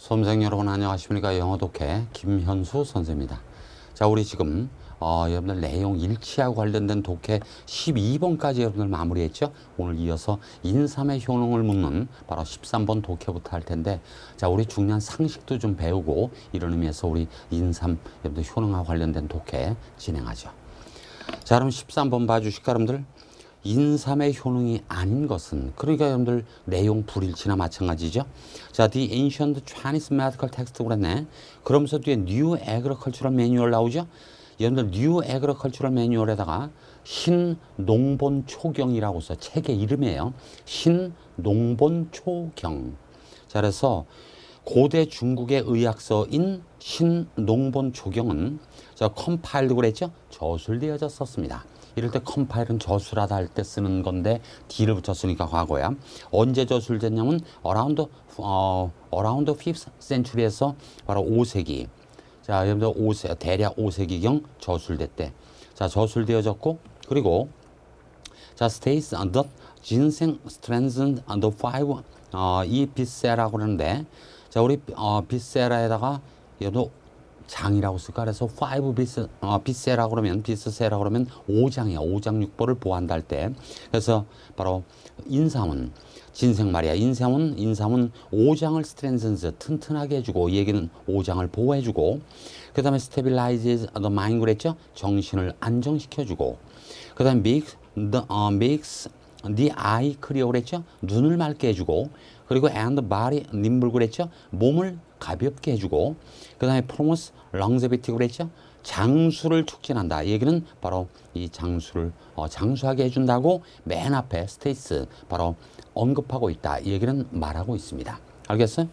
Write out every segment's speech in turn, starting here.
수험생 여러분 안녕하십니까? 영어 독해 김현수 선생입니다. 자, 우리 지금 여러분들 내용 일치하고 관련된 독해 12번까지 여러분들 마무리했죠? 오늘 이어서 인삼의 효능을 묻는 바로 13번 독해부터 할 텐데, 자, 우리 중요한 상식도 좀 배우고 이런 의미에서 우리 인삼 여러분들 효능과 관련된 독해 진행하죠. 자, 그럼 13번 봐주실까 여러분들? 인삼의 효능이 아닌 것은, 그러니까 여러분들 내용 불일치나 마찬가지죠. 자, The Ancient Chinese Medical Text 그랬네. 그러면서 뒤에 New Agricultural Manual 나오죠. 여러분들 New Agricultural Manual에다가 신농본초경이라고 써. 책의 이름이에요. 신농본초경. 자, 그래서 고대 중국의 의학서인 신농본초경은 컴파일드 그랬죠. 저술되어져 썼습니다. 이럴 때 컴파일은 저술하다 할 때 쓰는 건데 D를 붙였으니까 과거야. 언제 저술됐냐면 around 5th century에서 바로 5세기. 자, 여러분들 대략 5세기경 저술됐대. 자, 저술되어졌고, 그리고 자, states that ginseng strengthened the five 이 비세라고 그러는데, 자, 우리 비세라에다가 여도 장이라고 쓸까? 그래서 5 비세라고 그러면, 비스세라고 그러면 5장이야. 5장 6보를 보한다 할 때. 그래서 바로 인삼은, 진생 말이야. 인삼은 5장을 스트렝센스, 튼튼하게 해주고, 이 얘기는 5장을 보호해주고, 그 다음에 stabilizes the mind 그랬죠? 정신을 안정시켜주고, 그 다음에 makes the eye clear 그랬죠? 눈을 맑게 해주고, 그리고 and body nimble 그랬죠? 몸을 가볍게 해주고, 그 다음에 promotes longevity 그랬죠? 장수를 촉진한다. 이 얘기는 바로 이 장수를 장수하게 해준다고 맨 앞에 스테이스 바로 언급하고 있다. 이 얘기는 말하고 있습니다. 알겠어요?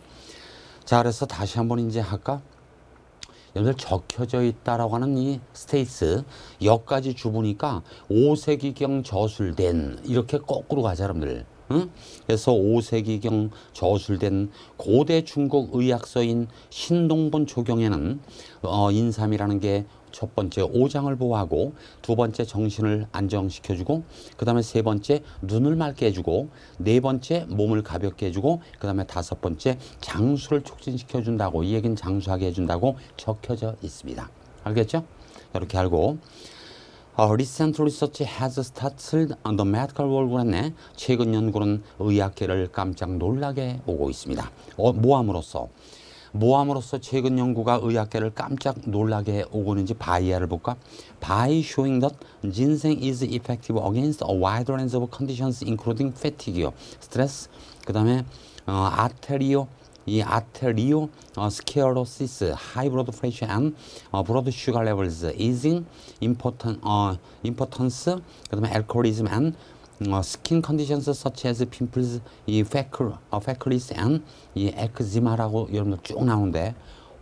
자, 그래서 다시 한번 이제 할까? 여러분들 적혀져 있다라고 하는 이 스테이스 여기까지 주보니까 5세기경 저술된, 이렇게 거꾸로 가자 여러분들. 응? 그래서 5세기경 저술된 고대 중국 의학서인 신농본초경에는 인삼이라는 게 첫 번째 5장을 보호하고, 두 번째 정신을 안정시켜주고, 그 다음에 세 번째 눈을 맑게 해주고, 네 번째 몸을 가볍게 해주고, 그 다음에 다섯 번째 장수를 촉진시켜준다고, 이 얘기는 장수하게 해준다고 적혀져 있습니다. 알겠죠? 이렇게 알고, Recent research has started on the medical world 그랬네. 최근 연구는 의학계를 깜짝 놀라게 오고 있습니다. 모함으로써 최근 연구가 의학계를 깜짝 놀라게 오고 있는지 바이아를 볼까? By showing that ginseng is effective against a wide range of conditions including fatigue, stress, 그 다음에 아테리오스케로시스, high blood pressure and blood sugar levels, easing, impotence, 그 다음에 alcoholism and skin conditions such as pimples, 이 freckles and 이 eczema라고 여러분들 쭉 나오는데,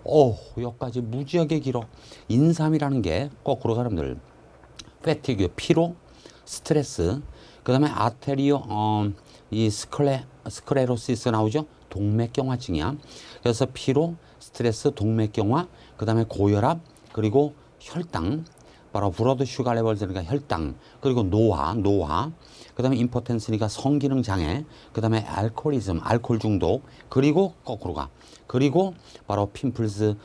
여기까지 무지하게 길어. 인삼이라는 게 거꾸로 여러분들 fatigue, 피로, 스트레스, 그 다음에 이 스크레로시스 나오죠? 동맥경화증이야. 그래서 피로, 스트레스, 동맥경화, 그 다음에 고혈압, 그리고 혈당, 바로 브러드 슈가 레벨이니까 혈당, 그리고 노화, 그 다음에 임포텐스니까 성기능 장애, 그 다음에 알코올리즘, 알코올 중독, 그리고 거꾸로 가. 그리고 바로 핀플스,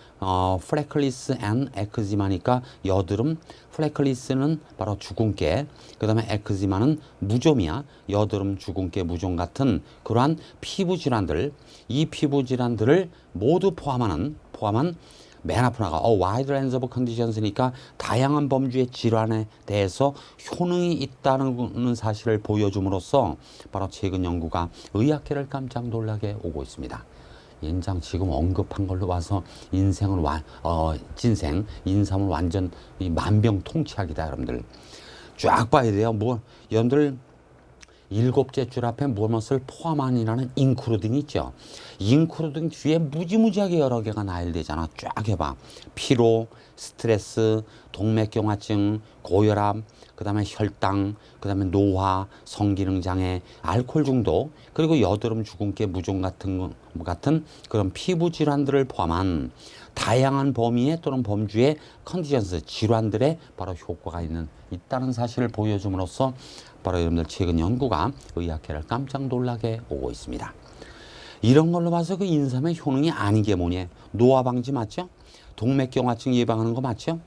프레클리스 앤 엑지마니까 여드름, 프레클리스는 바로 주근깨, 그 다음에 엑지마는 무좀이야. 여드름, 주근깨, 무좀 같은 그러한 피부 질환들, 이 피부 질환들을 모두 포함한 맨 앞으로 나가. wide range of conditions니까 다양한 범주의 질환에 대해서 효능이 있다는 사실을 보여줌으로써 바로 최근 연구가 의학계를 깜짝 놀라게 오고 있습니다. 인상 지금 언급한 걸로 봐서 인삼은 완전 만병통치약이다 여러분들. 쫙 봐야 돼요. 여러분들 7째 줄 앞에 무엇을 포함한이라는 인크루딩 있죠. 인크루딩 뒤에 무지무지하게 여러 개가 나열되잖아. 쫙 해봐. 피로, 스트레스, 동맥경화증, 고혈압, 그 다음에 혈당, 그 다음에 노화, 성기능장애, 알코올 중독, 그리고 여드름, 주근깨, 무좀 같은 그런 피부 질환들을 포함한 다양한 범위의 또는 범주의 컨디션스, 질환들의 바로 효과가 있다는 사실을 보여줌으로써 바로 여러분들 최근 연구가 의학계를 깜짝 놀라게 오고 있습니다. 이런 걸로 봐서 그 인삼의 효능이 아닌 게 뭐냐? 노화 방지 맞죠? 동맥경화증 예방하는 거 맞죠?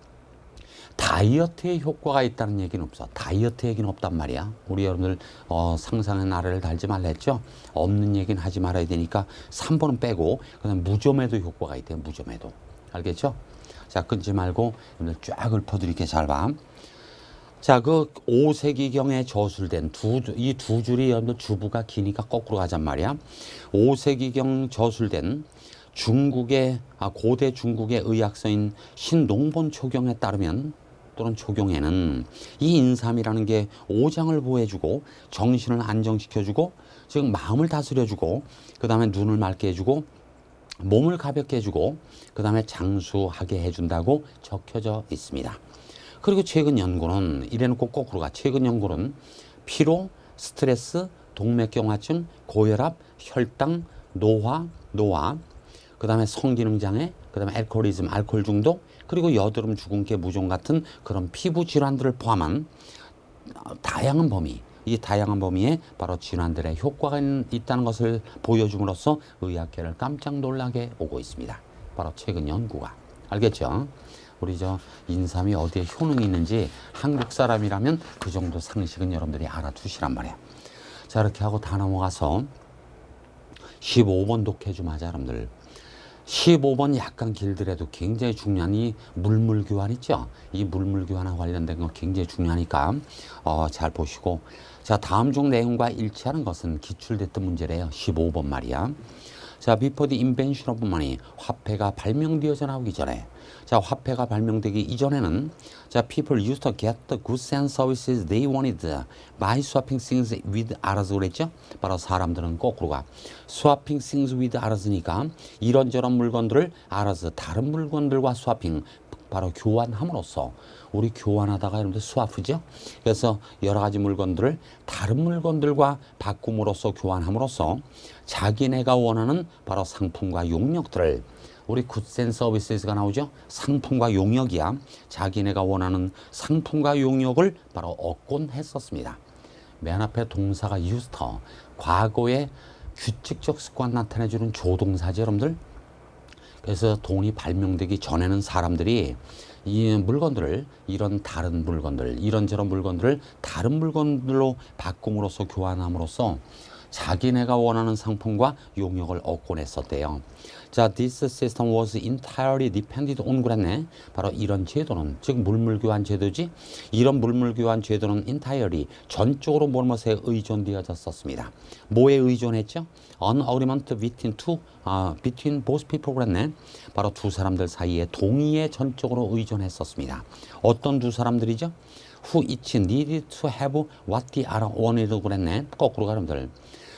다이어트에 효과가 있다는 얘기는 없어. 다이어트 얘기는 없단 말이야. 우리 여러분들 상상의 나래를 달지 말라 했죠? 없는 얘기는 하지 말아야 되니까 3번은 빼고 그다음 무좀에도 효과가 있대요. 무좀에도. 알겠죠? 자, 끊지 말고 여러분들 쫙 읊어드릴게. 잘 봐. 자, 그 5세기경에 저술된 이 두 줄이 여러분들 주부가 기니까 거꾸로 가잔 말이야. 5세기경 저술된 고대 중국의 의학서인 신농본 초경에 따르면 또는 초경에는 이 인삼이라는 게 오장을 보호해주고 정신을 안정시켜주고 즉 마음을 다스려주고 그 다음에 눈을 맑게 해주고 몸을 가볍게 해주고 그 다음에 장수하게 해준다고 적혀져 있습니다. 그리고 최근 연구는 이래놓고 거꾸로 가. 최근 연구는 피로, 스트레스, 동맥경화증, 고혈압, 혈당, 노화, 그 다음에 성기능장애, 그 다음에 알코올리즘, 알코올 중독, 그리고 여드름, 주근깨, 무좀 같은 그런 피부 질환들을 포함한 다양한 범위, 이 다양한 범위에 바로 질환들의 효과가 있다는 것을 보여줌으로써 의학계를 깜짝 놀라게 오고 있습니다. 바로 최근 연구가. 알겠죠? 우리 인삼이 어디에 효능이 있는지 한국 사람이라면 그 정도 상식은 여러분들이 알아두시란 말이에요. 자, 이렇게 하고 다 넘어가서 15번 독해 좀 하자, 여러분들. 15번 약간 길더라도 굉장히 중요한 이 물물교환 있죠? 이 물물교환과 관련된 거 굉장히 중요하니까 잘 보시고. 자, 다음 중 내용과 일치하는 것은 기출됐던 문제래요. 15번 말이야. 자, before the invention of money, 화폐가 발명되어져 나오기 전에, 자, 화폐가 발명되기 이전에는, 자, people used to get the goods and services they wanted by swapping things with others 그랬죠? 바로 사람들은 거꾸로 가. swapping things with others니까 이런저런 물건들을 others, 다른 물건들과 swapping, 바로 교환함으로써, 우리 교환하다가 여러분들 스와프죠? 그래서 여러 가지 물건들을 다른 물건들과 바꿈으로써 교환함으로써 자기네가 원하는 바로 상품과 용역들을, 우리 굿스 앤 서비스가 나오죠? 상품과 용역이야. 자기네가 원하는 상품과 용역을 바로 얻곤 했었습니다. 맨 앞에 동사가 유스터, 과거의 규칙적 습관 나타내주는 조동사죠, 여러분들? 그래서 돈이 발명되기 전에는 사람들이 이 물건들을, 이런 다른 물건들, 이런저런 물건들을 다른 물건들로 바꿈으로써 교환함으로써 자기네가 원하는 상품과 용역을 얻곤 했었대요. 자, this system was entirely dependent on 그랬네. 바로 이런 제도는, 즉 물물교환 제도지. 이런 물물교환 제도는 entirely, 전적으로 무엇에 의존되어졌었습니다. 뭐에 의존했죠? An agreement between both people 그랬네. 바로 두 사람들 사이에 동의에 전적으로 의존했었습니다. 어떤 두 사람들이죠? Who each needed to have what the other wanted 그랬네. 거꾸로 가름들.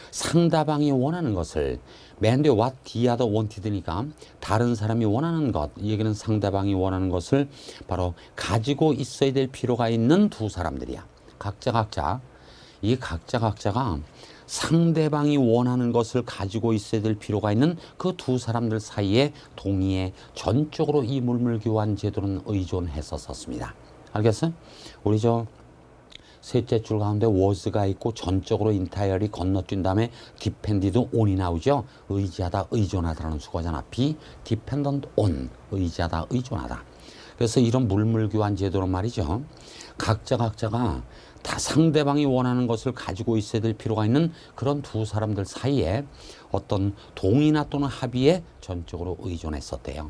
상대방이 원하는 것을 맨데 what the other wanted니까 다른 사람이 원하는 것, 이 얘기는 상대방이 원하는 것을 바로 가지고 있어야 될 필요가 있는 두 사람들이야. 각자 이 각자가 상대방이 원하는 것을 가지고 있어야 될 필요가 있는 그 두 사람들 사이에 동의에 전적으로 이 물물교환 제도는 의존했었습니다. 알겠어요? 우리 셋째 줄 가운데 was가 있고 전적으로 entirely 건너뛴 다음에 depended on이 나오죠. 의지하다, 의존하다라는 수거잖아. be dependent on, 의지하다, 의존하다. 그래서 이런 물물교환 제도는 말이죠. 각자가 다 상대방이 원하는 것을 가지고 있어야 될 필요가 있는 그런 두 사람들 사이에 어떤 동의나 또는 합의에 전적으로 의존했었대요.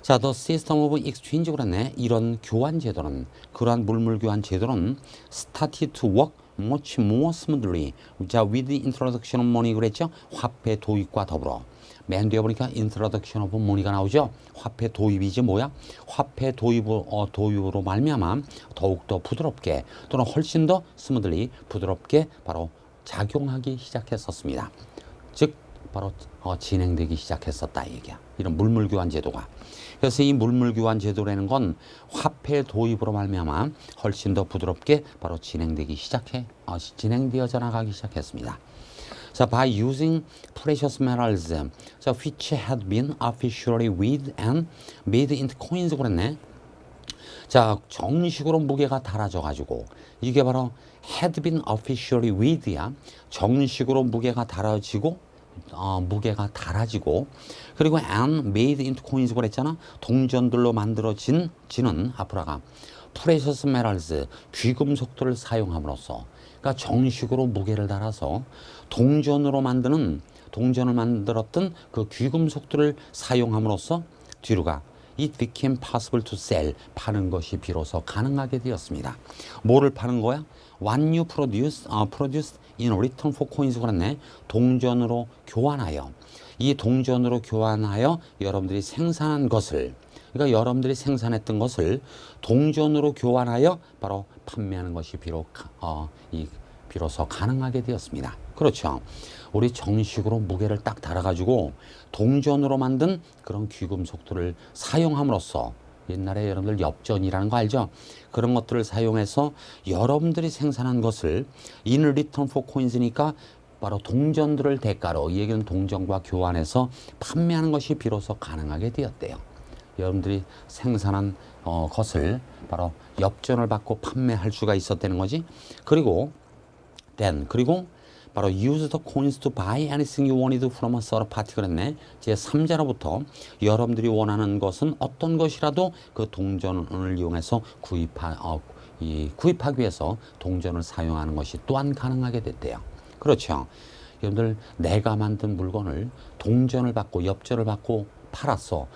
자, the system of exchange 그랬네. 이런 교환 제도는, 그러한 물물교환 제도는 started to work much more smoothly. 자, with the introduction of money 그랬죠. 화폐 도입과 더불어. 맨 뒤에 보니까 introduction of money가 나오죠. 화폐 도입이지 뭐야? 화폐 도입으로 말미암아 더욱더 부드럽게 또는 훨씬 더 smoothly, 부드럽게 바로 작용하기 시작했었습니다. 즉 바로 진행되기 시작했었다 이 얘기야. 이런 물물교환 제도가. 그래서 이 물물교환 제도라는 건 화폐 도입으로 말미암아 훨씬 더 부드럽게 바로 진행되어져 나가기 시작했습니다. 자, by using precious metals, 자, which had been artificially weighed and made into coins 그랬네. 자, 정식으로 무게가 달아져 가지고 이게 바로 had been artificially weighed야. 정식으로 무게가 달아지고 무게가 달아지고 그리고 and made into coins 그랬잖아. 동전들로 만들어지는 아프라가 precious metals 귀금속들을 사용함으로써 그러니까 정식으로 무게를 달아서 동전을 만들었던 그 귀금속들을 사용함으로써 뒤로 가 It became possible to sell 파는 것이 비로소 가능하게 되었습니다. 뭐를 파는 거야? What you produced in return for coins 그랬네. 동전으로 교환하여 이 동전으로 교환하여 여러분들이 생산한 것을 그러니까 여러분들이 생산했던 것을 동전으로 교환하여 바로 판매하는 것이 비로소 가능하게 되었습니다. 그렇죠. 우리 정식으로 무게를 딱 달아가지고 동전으로 만든 그런 귀금속들을 사용함으로써 옛날에 여러분들 엽전이라는 거 알죠? 그런 것들을 사용해서 여러분들이 생산한 것을 in return for coins니까 바로 동전들을 대가로 이 얘기는 동전과 교환해서 판매하는 것이 비로소 가능하게 되었대요. 여러분들이 생산한 것을 바로 엽전을 받고 판매할 수가 있었다는 거지. 그리고 바로 use the coins to buy anything you wanted from a third party 그랬네. 제 3자로부터 여러분들이 원하는 것은 어떤 것이라도 그 동전을 이용해서 구입하기 위해서 동전을 사용하는 것이 또한 가능하게 됐대요. 그렇죠. 여러분들 내가 만든 물건을 동전을 받고 엽전을 받고 팔았어.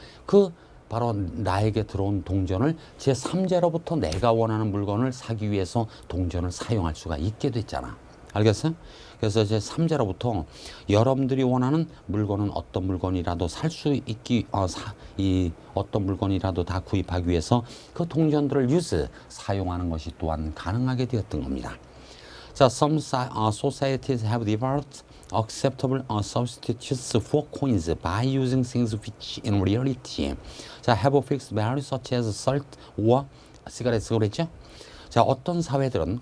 바로 나에게 들어온 동전을 제 3자로부터 내가 원하는 물건을 사기 위해서 동전을 사용할 수가 있게 됐잖아. 알겠어요? 그래서 제 3자로부터 여러분들이 원하는 물건은 어떤 물건이라도 어떤 물건이라도 다 구입하기 위해서 그 동전들을 사용하는 것이 또한 가능하게 되었던 겁니다. 자, some societies have developed acceptable substitutes for coins by using things which in reality have fixed values such as salt or cigarettes 그랬죠? 자, 어떤 사회들은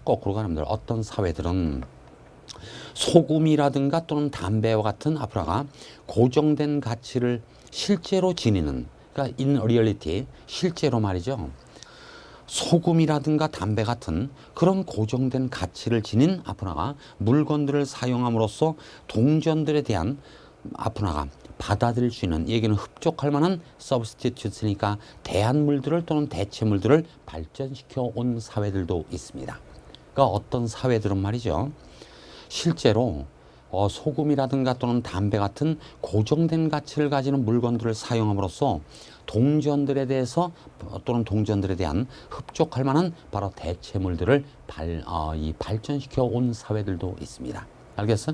소금이라든가 또는 담배와 같은 아프라가 고정된 가치를 실제로 지니는 그러니까 in reality 실제로 말이죠. 소금이라든가 담배 같은 그런 고정된 가치를 지닌 아프나가 물건들을 사용함으로써 동전들에 대한 아프나가 받아들일 수 있는 얘기는 흡족할 만한 서브스티튜트니까 대안물들을 또는 대체물들을 발전시켜 온 사회들도 있습니다. 그러니까 어떤 사회들은 말이죠. 실제로 소금이라든가 또는 담배 같은 고정된 가치를 가지는 물건들을 사용함으로써 동전들에 대해서 또는 동전들에 대한 흡족할 만한 바로 대체물들을 발전시켜 온 사회들도 있습니다. 알겠어?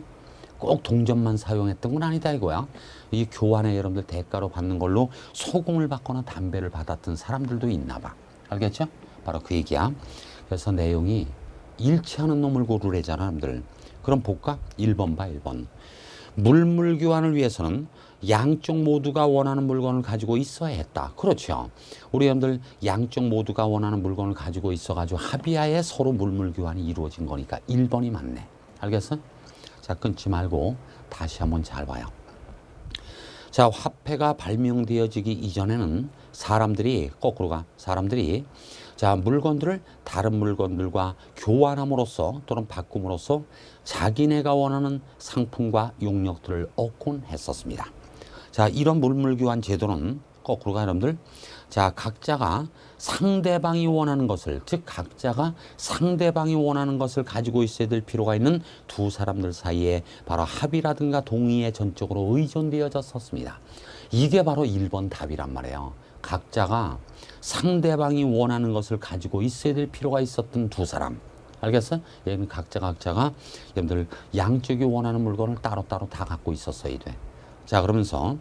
꼭 동전만 사용했던 건 아니다 이거야. 이 교환에 여러분들 대가로 받는 걸로 소금을 받거나 담배를 받았던 사람들도 있나 봐. 알겠죠? 바로 그 얘기야. 그래서 내용이 일치하는 놈을 고르래잖아, 여러분들. 그럼 볼까? 1번 봐, 1번. 물물 교환을 위해서는 양쪽 모두가 원하는 물건을 가지고 있어야 했다. 그렇죠. 우리 여러분들 양쪽 모두가 원하는 물건을 가지고 있어가지고 합의하에 서로 물물 교환이 이루어진 거니까 1번이 맞네. 알겠어? 자, 끊지 말고 다시 한번 잘 봐요. 자, 화폐가 발명되어지기 이전에는 사람들이 자, 물건들을 다른 물건들과 교환함으로써 또는 바꿈으로써 자기네가 원하는 상품과 용역들을 얻곤 했었습니다. 자, 이런 물물 교환 제도는 여러분들, 자, 각자가 상대방이 원하는 것을, 즉 각자가 상대방이 원하는 것을 가지고 있어야 될 필요가 있는 두 사람들 사이에 바로 합의라든가 동의에 전적으로 의존되어졌었습니다. 이게 바로 1번 답이란 말이에요. 각자가 상대방이 원하는 것을 가지고 있어야 될 필요가 있었던 두 사람. 알겠어? 얘는 각자가 여러분들 양쪽이 원하는 물건을 따로따로 다 갖고 있었어야 돼. 자, 그러면서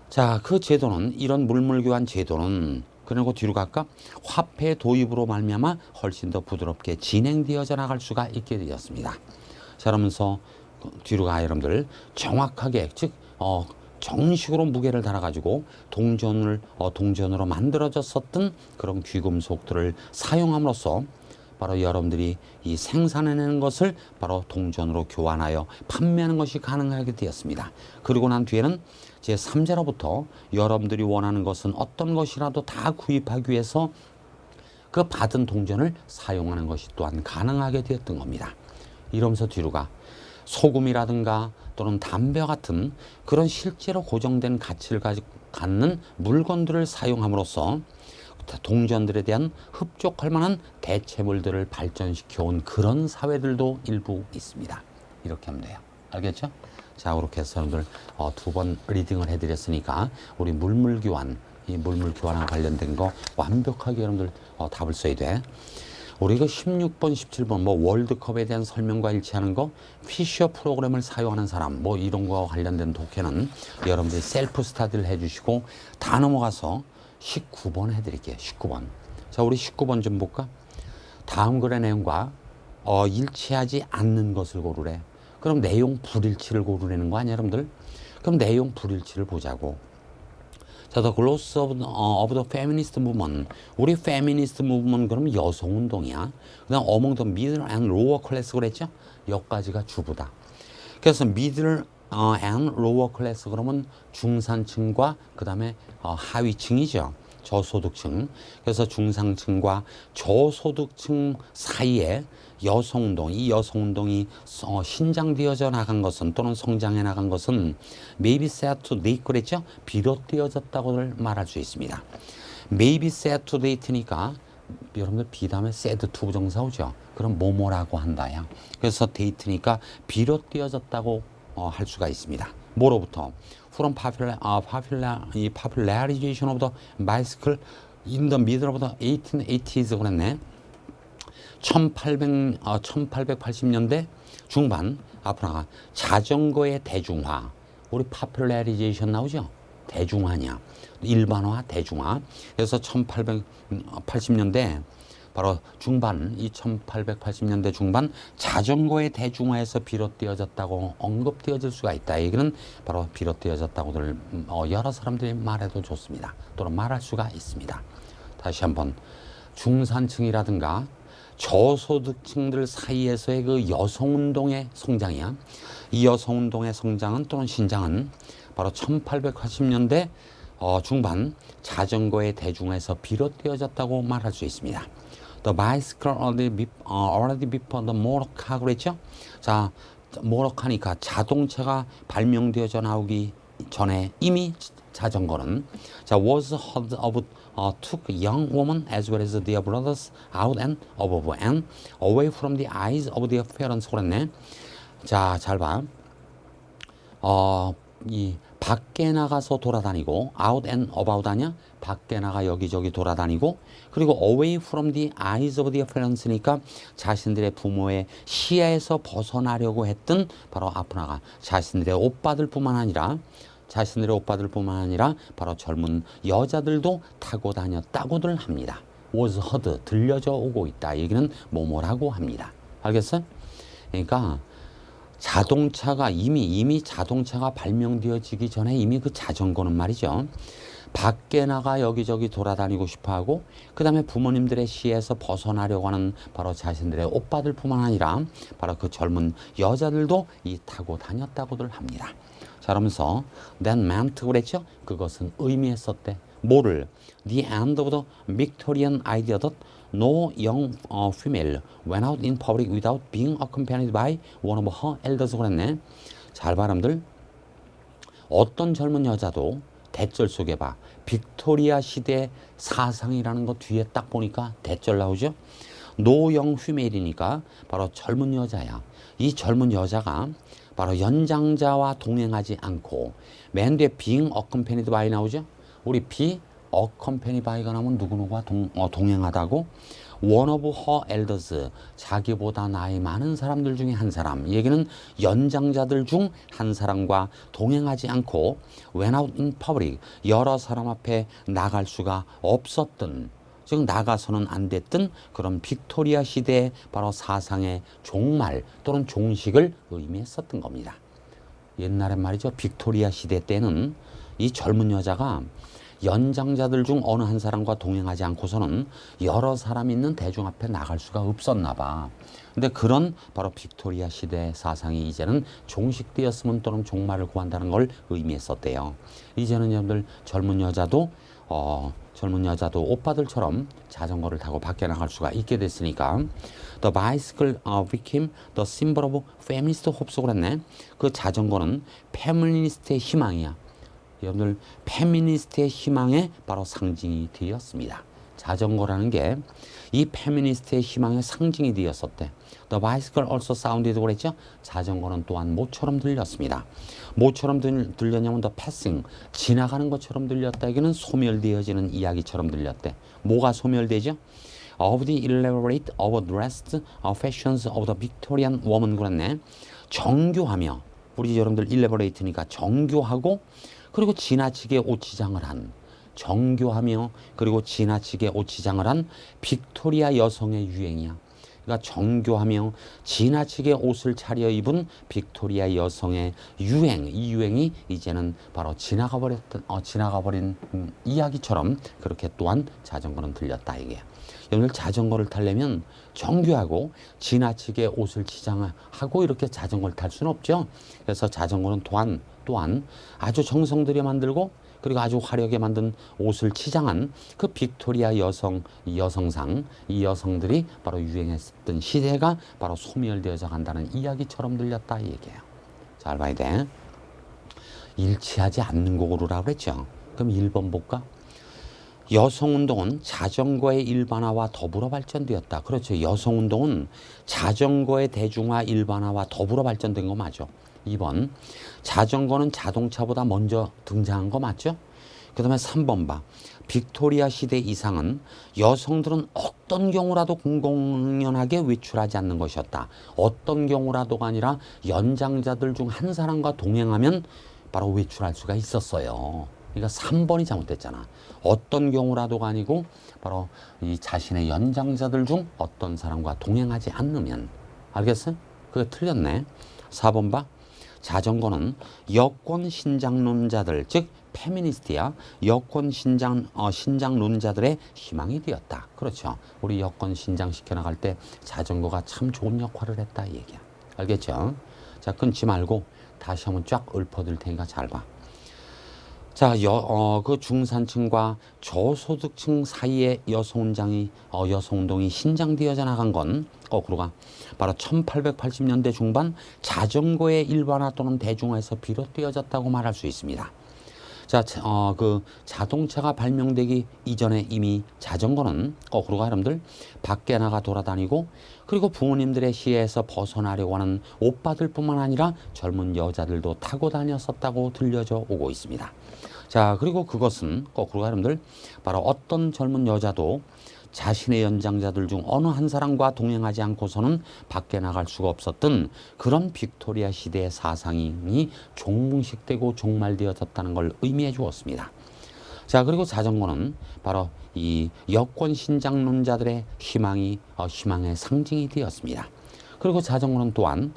자, 그 제도는 이런 물물교환 제도는 그리고 뒤로 갈까? 화폐 도입으로 말미암아 훨씬 더 부드럽게 진행되어져 나갈 수가 있게 되었습니다. 자, 그러면서 뒤로 가 여러분들 정확하게 즉 정식으로 무게를 달아가지고 동전으로 만들어졌었던 그런 귀금속들을 사용함으로써 바로 여러분들이 이 생산해내는 것을 바로 동전으로 교환하여 판매하는 것이 가능하게 되었습니다. 그리고 난 뒤에는 제 3자로부터 여러분들이 원하는 것은 어떤 것이라도 다 구입하기 위해서 그 받은 동전을 사용하는 것이 또한 가능하게 되었던 겁니다. 이러면서 뒤로 가. 소금이라든가 또는 담배와 같은 그런 실제로 고정된 가치를 갖는 물건들을 사용함으로써 동전들에 대한 흡족할 만한 대체물들을 발전시켜온 그런 사회들도 일부 있습니다. 이렇게 하면 돼요. 알겠죠? 자, 그렇게 해서 여러분들 두 번 리딩을 해드렸으니까 우리 물물교환, 이 물물교환과 관련된 거 완벽하게 여러분들 답을 써야 돼. 우리 그 16번, 17번 뭐 월드컵에 대한 설명과 일치하는 거, 피셔 프로그램을 사용하는 사람 뭐 이런 거와 관련된 독해는 여러분들이 셀프 스타디를 해주시고 다 넘어가서 19번 해드릴게요. 19번. 자, 우리 19번 좀 볼까? 다음 글의 내용과 일치하지 않는 것을 고르래. 그럼 내용 불일치를 고르라는 거 아니야, 여러분들? 그럼 내용 불일치를 보자고. 자, the growth of the feminist movement. 우리 feminist movement 그러면 여성운동이야. 그 다음 among the middle and lower class 그랬죠? 여기까지가 주부다. 그래서 middle and lower class 그러면 중산층과 그 다음에 하위층이죠. 저소득층. 그래서 중상층과 저소득층 사이에 여성운동, 이 여성운동이 신장되어져 나간 것은 또는 성장해 나간 것은 maybe set to date 그랬죠? 비롯되어졌다고 말할 수 있습니다. maybe set to date니까 여러분들 비담에 said to 부정사 오죠? 그럼 뭐뭐라고 한다야. 그래서 date니까 비롯되어졌다고 할 수가 있습니다. 뭐로부터? From popularization of the bicycle in the middle of the 1880s 그랬네. 1880년대 중반 앞으로 나가 자전거의 대중화. 우리 popularization 나오죠? 대중화냐. 일반화, 대중화. 그래서 1880년대 바로 중반, 이 1880년대 중반 자전거의 대중화에서 비롯되어졌다고 언급되어질 수가 있다. 얘기는 바로 비롯되어졌다고들 여러 사람들이 말해도 좋습니다. 또는 말할 수가 있습니다. 다시 한번 중산층이라든가 저소득층들 사이에서의 그 여성운동의 성장이야. 이 여성운동의 성장은 또는 신장은 바로 1880년대 중반 자전거의 대중화에서 비롯되어졌다고 말할 수 있습니다. The bicycle already before the motor car 그랬죠? 자, 모터카니까 자동차가 발명되어져 나오기 전에 이미 자전거는 자 was heard of took young women as well as their brothers out and above and away from the eyes of their parents 그랬네. 자, 잘 봐. 이 밖에 나가서 돌아다니고 out and about 하냐? 밖에 나가 여기저기 돌아다니고 그리고 away from the eyes of their parents니까 자신들의 부모의 시야에서 벗어나려고 했던 바로 앞으로 나가 자신들의 오빠들 뿐만 아니라 바로 젊은 여자들도 타고 다녔다고들 합니다. was heard 들려져 오고 있다. 얘기는 뭐뭐라고 합니다. 알겠어? 그러니까 자동차가 이미 자동차가 발명되어지기 전에 이미 그 자전거는 말이죠. 밖에 나가 여기저기 돌아다니고 싶어하고 그 다음에 부모님들의 시에서 벗어나려고 하는 바로 자신들의 오빠들 뿐만 아니라 바로 그 젊은 여자들도 이 타고 다녔다고들 합니다. 자, 그러면서 that meant 그랬죠? 그것은 의미했었대. 뭐를? The end of the Victorian idea that no young female went out in public without being accompanied by one of her elders 그랬네. 잘 바람들 어떤 젊은 여자도 대절 속에 봐. 빅토리아 시대 사상이라는 거 뒤에 딱 보니까 대절 나오죠. 노영 휘멜이니까 바로 젊은 여자야. 이 젊은 여자가 바로 연장자와 동행하지 않고 맨 뒤에 being accompanied by 나오죠. 우리 be accompanied by가 나오면 누구누구와 동행하다고 one of her elders 자기보다 나이 많은 사람들 중에 한 사람 얘기는 연장자들 중 한 사람과 동행하지 않고 went out in public 여러 사람 앞에 나갈 수가 없었던 즉 나가서는 안 됐던 그런 빅토리아 시대의 바로 사상의 종말 또는 종식을 의미했었던 겁니다. 옛날엔 말이죠. 빅토리아 시대 때는 이 젊은 여자가 연장자들 중 어느 한 사람과 동행하지 않고서는 여러 사람 있는 대중 앞에 나갈 수가 없었나 봐. 근데 그런 바로 빅토리아 시대 사상이 이제는 종식되었으면 또는 종말을 구한다는 걸 의미했었대요. 이제는 여러분들 젊은 여자도 젊은 여자도 오빠들처럼 자전거를 타고 밖에 나갈 수가 있게 됐으니까 The bicycle became the symbol of feminist hope서 그랬네. 그 자전거는 페미니스트의 희망이야. 여러분들 페미니스트의 희망의 바로 상징이 되었습니다. 자전거라는 게 이 페미니스트의 희망의 상징이 되었었대. The bicycle also sounded 그랬죠. 자전거는 또한 모처럼 들렸습니다. 모처럼 들렸냐면 the passing, 지나가는 것처럼 들렸다. 여기는 소멸되어지는 이야기처럼 들렸대. 뭐가 소멸되죠? Of the elaborate overdressed fashions of the Victorian woman 그랬네. 정교하며, 우리 여러분들 elaborate니까 정교하고 그리고 지나치게 옷치장을 한, 정교하며 그리고 지나치게 옷치장을 한 빅토리아 여성의 유행이야. 그러니까 정교하며 지나치게 옷을 차려입은 빅토리아 여성의 유행, 이 유행이 이제는 바로 지나가버린 이야기처럼 그렇게 또한 자전거는 들렸다 이게. 여러분들 자전거를 타려면 정교하고 지나치게 옷을 치장하고 이렇게 자전거를 탈 수는 없죠. 그래서 자전거는 또한 아주 정성 들여 만들고 그리고 아주 화려하게 만든 옷을 치장한 그 빅토리아 여성상, 이 여성들이 바로 유행했던 시대가 바로 소멸되어져 간다는 이야기처럼 들렸다 이 얘기예요. 잘 봐야 돼. 일치하지 않는 곡으로라고 그랬죠. 그럼 1번 볼까? 여성운동은 자전거의 일반화와 더불어 발전되었다. 그렇죠. 여성운동은 자전거의 대중화 일반화와 더불어 발전된 거 맞죠. 2번, 자전거는 자동차보다 먼저 등장한 거 맞죠? 그 다음에 3번 봐. 빅토리아 시대 이상은 여성들은 어떤 경우라도 공공연하게 외출하지 않는 것이었다. 어떤 경우라도가 아니라 연장자들 중 한 사람과 동행하면 바로 외출할 수가 있었어요. 그러니까 3번이 잘못됐잖아. 어떤 경우라도가 아니고 바로 이 자신의 연장자들 중 어떤 사람과 동행하지 않으면. 알겠어? 그게 틀렸네. 4번 봐. 자전거는 여권 신장론자들, 즉 페미니스트야. 여권 신장론자들의 희망이 되었다. 그렇죠. 우리 여권 신장시켜 나갈 때 자전거가 참 좋은 역할을 했다 이 얘기야. 알겠죠? 자, 끊지 말고 다시 한번 쫙 읊어드릴 테니까 잘 봐. 자, 그 중산층과 저소득층 사이에 여성운동이 신장되어져 나간 건 거꾸로가 바로 1880년대 중반 자전거의 일반화 또는 대중화에서 비롯되어졌다고 말할 수 있습니다. 자, 그 자동차가 발명되기 이전에 이미 자전거는 거꾸로가 여러분들 밖에 나가 돌아다니고 그리고 부모님들의 시야에서 벗어나려고 하는 오빠들뿐만 아니라 젊은 여자들도 타고 다녔었다고 들려져 오고 있습니다. 자, 그리고 그것은 거꾸로가 여러분들 바로 어떤 젊은 여자도 자신의 연장자들 중 어느 한 사람과 동행하지 않고서는 밖에 나갈 수가 없었던 그런 빅토리아 시대의 사상이 종식되고 종말되어졌다는 걸 의미해 주었습니다. 자, 그리고 자전거는 바로 이 여권 신장론자들의 희망의 상징이 되었습니다. 그리고 자전거는 또한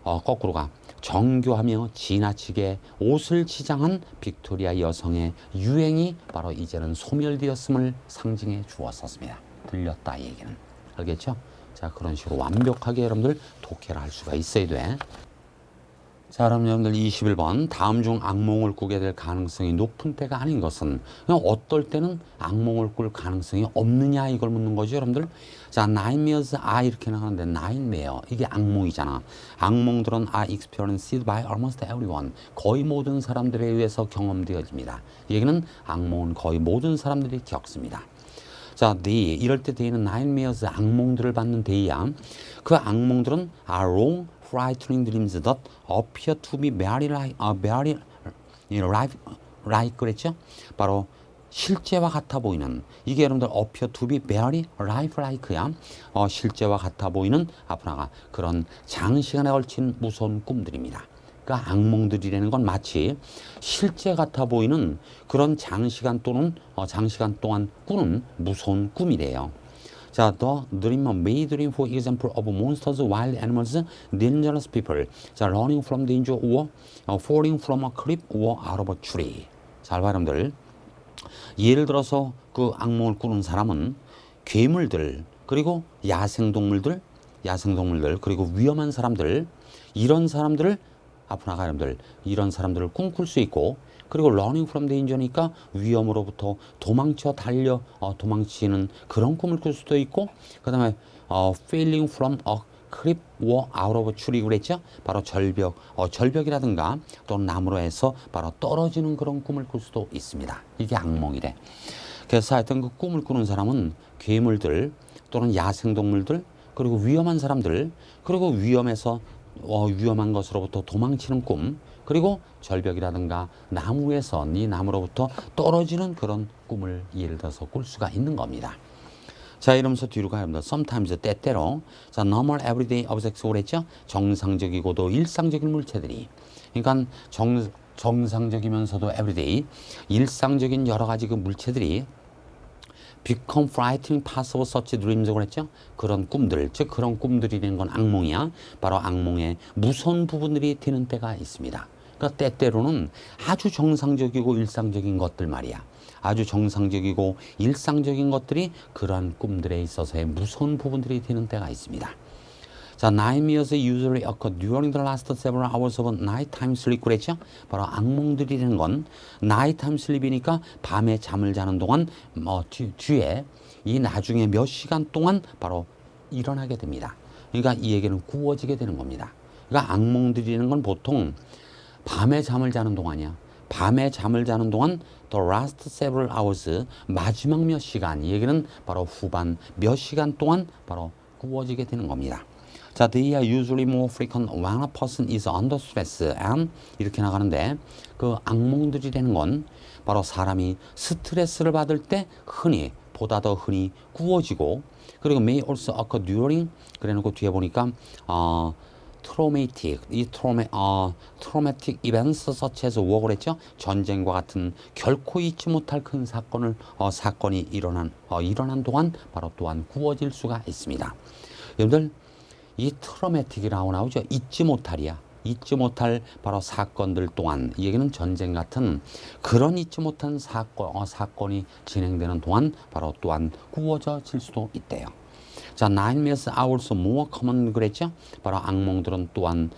거꾸로가 정교하며 지나치게 옷을 치장한 빅토리아 여성의 유행이 바로 이제는 소멸되었음을 상징해 주었었습니다. 들렸다 이 얘기는. 알겠죠? 자, 그런 식으로 완벽하게 여러분들 독해를 할 수가 있어야 돼. 자, 그럼 여러분들 21번 다음 중 악몽을 꾸게 될 가능성이 높은 때가 아닌 것은 그냥 어떨 때는 악몽을 꿀 가능성이 없느냐 이걸 묻는 거죠 여러분들. 자, nightmares are 이렇게 나가는데 nightmare 이게 악몽이잖아. 악몽들은 are experienced by almost everyone 거의 모든 사람들에 의해서 경험되어집니다. 이 얘기는 악몽은 거의 모든 사람들이 겪습니다. 자, 이럴 때 대의는 nightmares 악몽들을 받는 대의야. 그 악몽들은 are wrong frightening dreams that appear to be very like 그랬죠? 바로 실제와 같아 보이는 이게 여러분들 appear to be very lifelike야. 실제와 같아 보이는 앞으로가 그런 장시간에 걸친 무서운 꿈들입니다. 그러니까 악몽들이라는 건 마치 실제 같아 보이는 그런 장시간 동안 꾸는 무서운 꿈이래요. 자, the dreamer may dream for example of monsters, wild animals, dangerous people. 자, running from danger or falling from a cliff or out of a tree. 잘 봐, 여러분들. 예를 들어서 그 악몽을 꾸는 사람은 괴물들, 그리고 야생동물들, 그리고 위험한 사람들, 이런 사람들을 앞으로 나가 여러분들 이런 사람들을 꿈꿀 수 있고 그리고 running from danger니까 위험으로부터 도망치는 그런 꿈을 꿀 수도 있고, 그 다음에 falling from a cliff or out of a tree 그랬죠. 바로 절벽이라든가 또는 나무로 해서 바로 떨어지는 그런 꿈을 꿀 수도 있습니다. 이게 악몽이래. 그래서 하여튼 그 꿈을 꾸는 사람은 괴물들 또는 야생동물들, 그리고 위험한 사람들, 그리고 위험한 것으로부터 도망치는 꿈, 그리고 절벽이라든가 나무 위에서 이 나무로부터 떨어지는 그런 꿈을 예를 들어서 꿀 수가 있는 겁니다. 자, 이러면서 뒤로 가봅니다. Sometimes 때때로 자, normal everyday objects 그랬죠. 정상적이고도 일상적인 물체들이, 그러니까 정상적이면서도 everyday 일상적인 여러 가지 그 물체들이 become frightening parts of such dreams 그랬죠. 그런 꿈들, 즉 그런 꿈들이 되는 건 악몽이야. 바로 악몽의 무서운 부분들이 되는 때가 있습니다. 그러니까 때때로는 아주 정상적이고 일상적인 것들 말이야. 아주 정상적이고 일상적인 것들이 그러한 꿈들에 있어서의 무서운 부분들이 되는 때가 있습니다. 자, nightmares usually occur during the last several hours of nighttime sleep 그랬죠? 바로 악몽들이라는 건 nighttime sleep이니까 밤에 잠을 자는 동안 뒤에 이 나중에 몇 시간 동안 바로 일어나게 됩니다. 그러니까 이 얘기는 꾸어지게 되는 겁니다. 그러니까 악몽들이라는 건 보통 밤에 잠을 자는 동안이야. 밤에 잠을 자는 동안 the last several hours 마지막 몇 시간, 이 얘기는 바로 후반 몇 시간 동안 바로 꾸어지게 되는 겁니다. 자, they are usually more frequent when a person is under stress and 이렇게 나가는데, 그 악몽들이라는 건 바로 사람이 스트레스를 받을 때 보다 더 흔히 꾸어지고, 그리고 may also occur during 그래놓고 뒤에 보니까 traumatic events such as war 그랬죠. 전쟁과 같은 결코 잊지 못할 큰 사건이 일어난 동안 바로 또한 꾸어질 수가 있습니다. 여러분들 이 트라우마틱이라고 나오죠. 잊지 못할 바로 사건들 동안, 이 얘기는 전쟁 같은 그런 잊지 못한 사건이 진행되는 동안 바로 또한 꾸어져질 수도 있대요. 자, nightmares are also more common 그랬죠. 바로 악몽들은 또한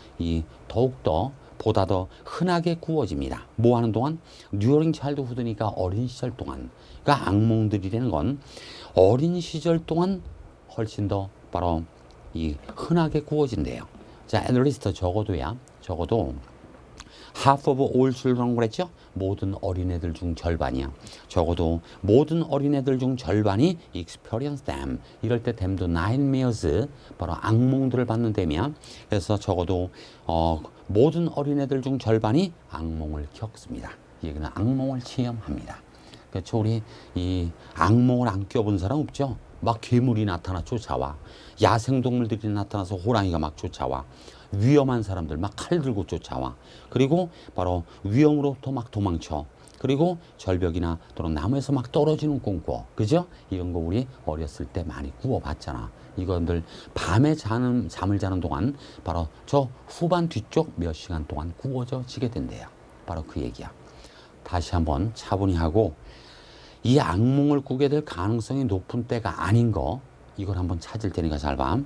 더욱더 보다 더 흔하게 꾸어집니다. 뭐 하는 동안? during childhood니까 어린 시절 동안. 그러니까 악몽들이라는 건 어린 시절 동안 훨씬 더 바로 흔하게 꾸어진대요. 자, at least 적어도 half of all children 그랬죠? 모든 어린애들 중 절반이야. 적어도 모든 어린애들 중 절반이 experience them. 이럴 때 them도 nightmares, 바로 악몽들을 받는 셈이야. 그래서 적어도 모든 어린애들 중 절반이 악몽을 겪습니다. 이 얘기는 악몽을 체험합니다. 그렇죠? 우리 이 악몽을 안 껴본 사람 없죠? 막 괴물이 나타나 쫓아와. 야생동물들이 나타나서 호랑이가 막 쫓아와. 위험한 사람들 막 칼 들고 쫓아와. 그리고 바로 위험으로부터 막 도망쳐. 그리고 절벽이나 또는 나무에서 막 떨어지는 꿈 꿔. 그죠? 이런 거 우리 어렸을 때 많이 꾸어봤잖아. 이건들 밤에 잠을 자는 동안 바로 저 후반 뒤쪽 몇 시간 동안 꾸어져지게 된대요. 바로 그 얘기야. 다시 한번 차분히 하고, 이 악몽을 꾸게 될 가능성이 높은 때가 아닌 거, 이걸 한번 찾을 테니까 잘 봐.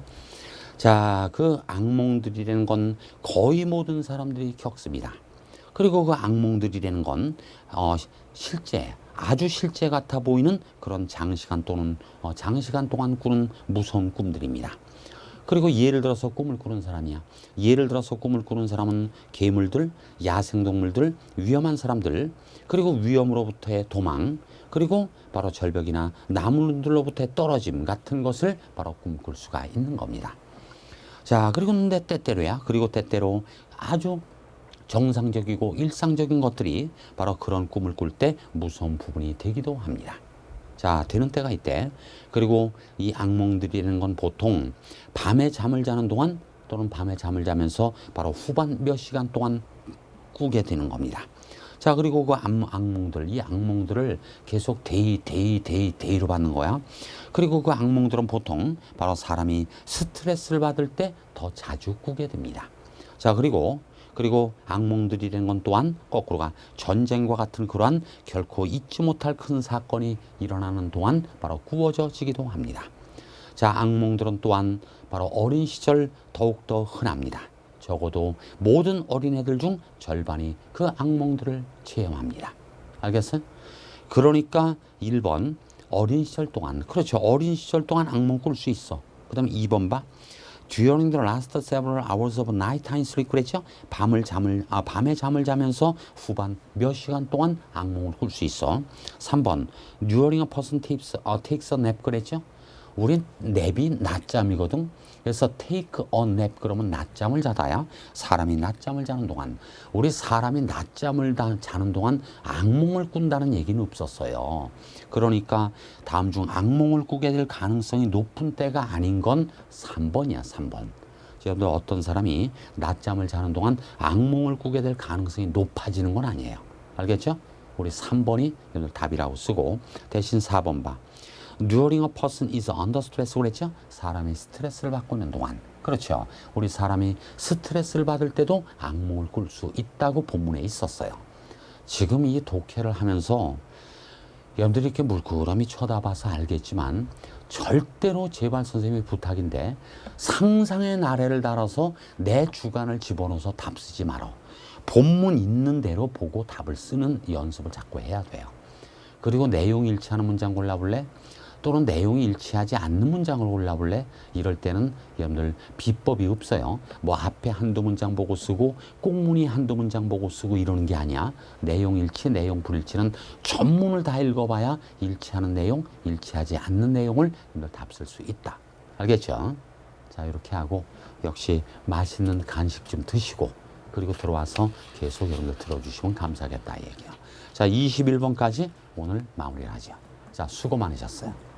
자, 그 악몽들이라는 건 거의 모든 사람들이 겪습니다. 그리고 그 악몽들이라는 건 아주 실제 같아 보이는 그런 장시간 동안 꾸는 무서운 꿈들입니다. 그리고 예를 들어서 꿈을 꾸는 사람이야. 예를 들어서 꿈을 꾸는 사람은 괴물들, 야생동물들, 위험한 사람들, 그리고 위험으로부터의 도망, 그리고 바로 절벽이나 나무들로부터의 떨어짐 같은 것을 바로 꿈꿀 수가 있는 겁니다. 자, 그리고 근데 때때로 아주 정상적이고 일상적인 것들이 바로 그런 꿈을 꿀 때 무서운 부분이 되기도 합니다. 자, 되는 때가 있대. 그리고 이 악몽들이라는 건 보통 밤에 잠을 자는 동안 또는 밤에 잠을 자면서 바로 후반 몇 시간 동안 꾸게 되는 겁니다. 자, 그리고 그 이 악몽들을 계속 데이로 받는 거야. 그리고 그 악몽들은 보통 바로 사람이 스트레스를 받을 때 더 자주 꾸게 됩니다. 자, 그리고 악몽들이라는 건 또한 거꾸로가 전쟁과 같은 그러한 결코 잊지 못할 큰 사건이 일어나는 동안 바로 꾸어져지기도 합니다. 자, 악몽들은 또한 바로 어린 시절 더욱더 흔합니다. 적어도 모든 어린애들 중 절반이 그 악몽들을 체험합니다. 알겠어요? 그러니까 1번 어린 시절 동안, 그렇죠. 어린 시절 동안 악몽 꿀 수 있어. 그 다음에 2번 봐. During the last several hours of nighttime sleep 그랬죠? 밤에 잠을 자면서 후반 몇 시간 동안 악몽을 꿀 수 있어. 3번 During a person takes a nap 그랬죠? 우린 냅이 낮잠이거든. 그래서 take a nap 그러면 낮잠을 자다야. 사람이 낮잠을 자는 동안, 우리 사람이 낮잠을 자는 동안 악몽을 꾼다는 얘기는 없었어요. 그러니까 다음 중 악몽을 꾸게 될 가능성이 높은 때가 아닌 건 3번이야. 3번. 여러분들 어떤 사람이 낮잠을 자는 동안 악몽을 꾸게 될 가능성이 높아지는 건 아니에요. 알겠죠? 우리 3번이 여러분들 답이라고 쓰고, 대신 4번 봐. During a person is under stress 그랬죠? 사람이 스트레스를 받고 있는 동안. 그렇죠. 우리 사람이 스트레스를 받을 때도 악몽을 꿀 수 있다고 본문에 있었어요. 지금 이 독해를 하면서 여러분들이 이렇게 물끄러미 쳐다봐서 알겠지만 절대로 제발 선생님의 부탁인데 상상의 나래를 달아서 내 주관을 집어넣어서 답 쓰지 말어. 본문 있는 대로 보고 답을 쓰는 연습을 자꾸 해야 돼요. 그리고 내용이 일치하는 문장 골라볼래? 또는 내용이 일치하지 않는 문장을 골라볼래? 이럴 때는 여러분들 비법이 없어요. 뭐 앞에 한두 문장 보고 쓰고 꽁무니 한두 문장 보고 쓰고 이러는 게 아니야. 내용 일치, 내용 불일치는 전문을 다 읽어봐야 일치하는 내용, 일치하지 않는 내용을 여러분들 답 쓸 수 있다. 알겠죠? 자, 이렇게 하고 역시 맛있는 간식 좀 드시고 그리고 들어와서 계속 여러분들 들어주시면 감사하겠다 이 얘기야. 자, 21번까지 오늘 마무리를 하죠. 자, 수고 많으셨어요.